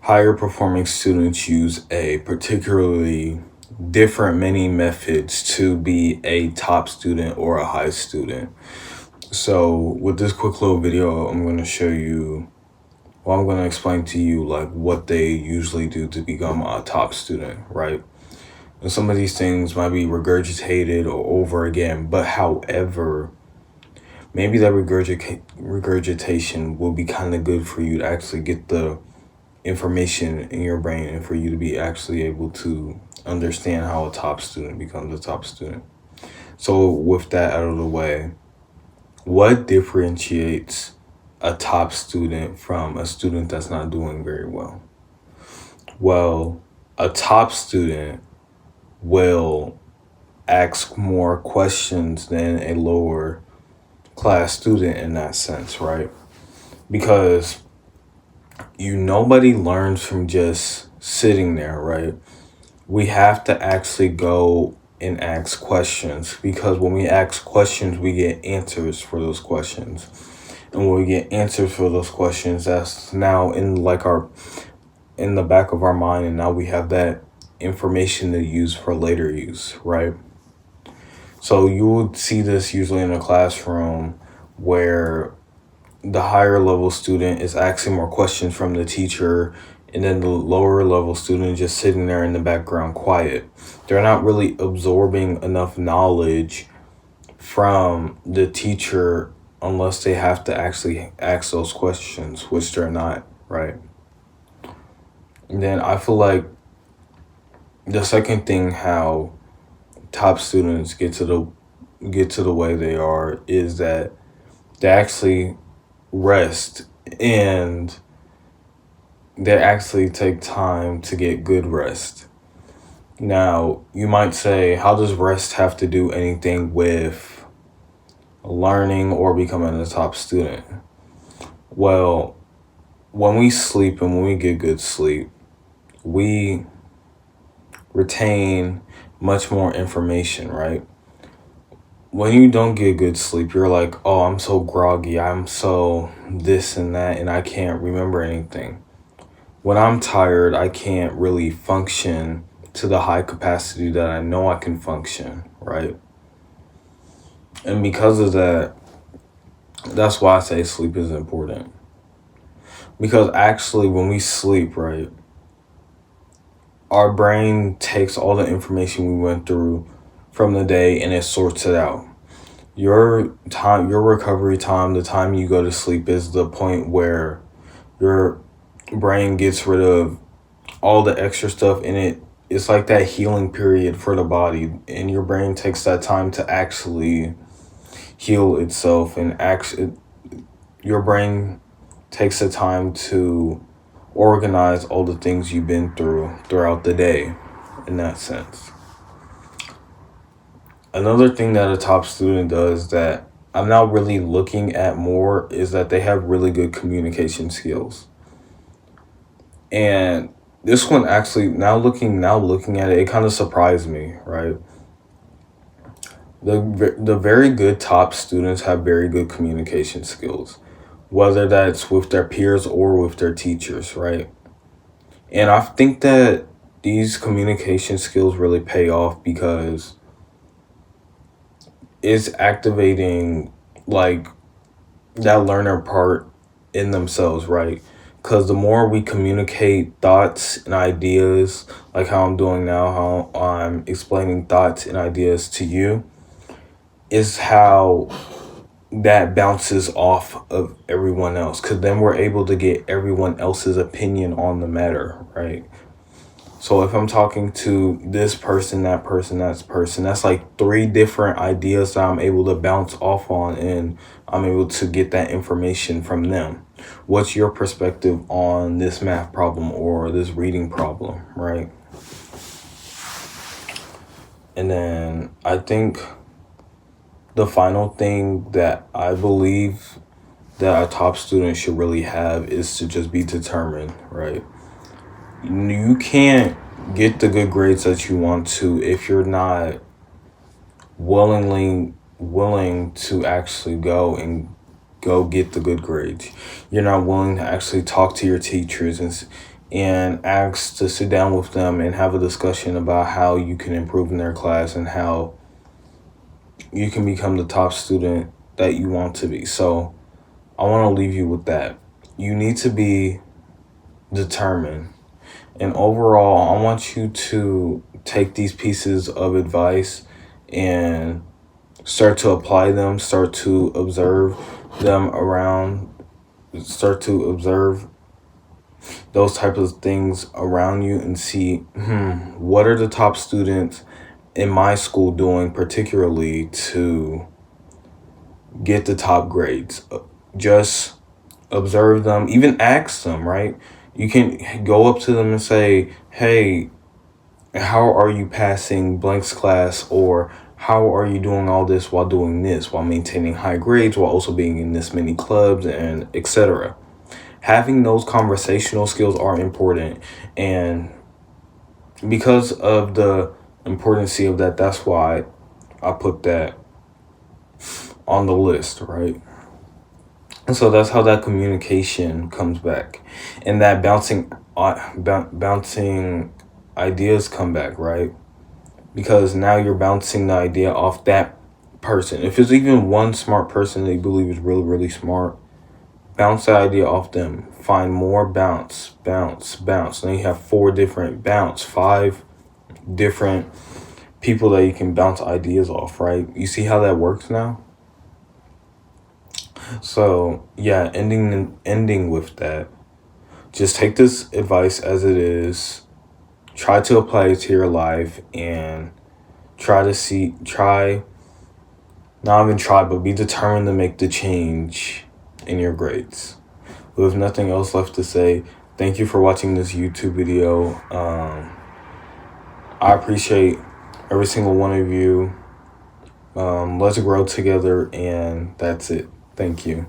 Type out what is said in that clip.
Higher performing students use a particularly different many methods to be a top student or a high student. So with this quick little video, I'm going to show you, well, I'm going to explain to you like what they usually do to become a top student, right? And some of these things might be regurgitated or over again, but however, maybe that regurgitation will be kind of good for you to actually get the information in your brain and for you to be actually able to understand how a top student becomes a top student. So with that out of the way, what differentiates a top student from a student that's not doing very well? Well, a top student will ask more questions than a lower class student in that sense, right? Because nobody learns from just sitting there, right? We have to actually go and ask questions, because when we ask questions, we get answers for those questions. And when we get answers for those questions, that's now in the back of our mind, and now we have that information to use for later use, right? So you would see this usually in a classroom where the higher level student is asking more questions from the teacher, and then the lower level student just sitting there in the background quiet. They're not really absorbing enough knowledge from the teacher unless they have to actually ask those questions, which they're not, right? And then I feel like the second thing how top students get to the way they are is that they actually rest, and they actually take time to get good rest. Now, you might say, how does rest have to do anything with learning or becoming a top student? Well, when we sleep and when we get good sleep, we retain much more information, right? When you don't get good sleep, you're like, oh, I'm so groggy, I'm so this and that, and I can't remember anything. When I'm tired, I can't really function to the high capacity that I know I can function, right? And because of that, that's why I say sleep is important. Because actually, when we sleep, right, our brain takes all the information we went through from the day and it sorts it out. Your time, your recovery time, the time you go to sleep is the point where your brain gets rid of all the extra stuff in it. It's like that healing period for the body, and your brain takes that time to actually heal itself, and your brain takes the time to organize all the things you've been through throughout the day in that sense. Another thing that a top student does that I'm now really looking at more is that they have really good communication skills. And this one actually, now looking at it, it kind of surprised me, right? The very good top students have very good communication skills, whether that's with their peers or with their teachers, right? And I think that these communication skills really pay off because it's activating like that learner part in themselves, right? Because the more we communicate thoughts and ideas, like how I'm doing now, how I'm explaining thoughts and ideas to you, is how that bounces off of everyone else. Because then we're able to get everyone else's opinion on the matter, right? So if I'm talking to this person, that person, that's like three different ideas that I'm able to bounce off on, and I'm able to get that information from them. What's your perspective on this math problem or this reading problem, right? And then I think the final thing that I believe that a top student should really have is to just be determined, right? You can't get the good grades that you want to if you're not willingly willing to actually go get the good grades. You're not willing to actually talk to your teachers and ask to sit down with them and have a discussion about how you can improve in their class and how you can become the top student that you want to be. So I want to leave you with that. You need to be determined. And overall, I want you to take these pieces of advice and start to apply them, start to observe them around, start to observe those types of things around you and see, what are the top students in my school doing particularly to get the top grades? Just observe them, even ask them, right? You can go up to them and say, hey, how are you passing blank's class? Or how are you doing all this while doing this, while maintaining high grades, while also being in this many clubs and etc. Having those conversational skills are important. And because of the importance of that, that's why I put that on the list, right? And so that's how that communication comes back, and that bouncing ideas come back, right? Because now you're bouncing the idea off that person. If it's even one smart person that you believe is really, really smart, bounce the idea off them. Find more, bounce, bounce, bounce. Then you have 4 different bounce, 5 different people that you can bounce ideas off, right? You see how that works now? So yeah, ending with that. Just take this advice as it is. Try to apply it to your life and not even try, but be determined to make the change in your grades. With nothing else left to say, thank you for watching this YouTube video. I appreciate every single one of you. Let's grow together, and that's it. Thank you.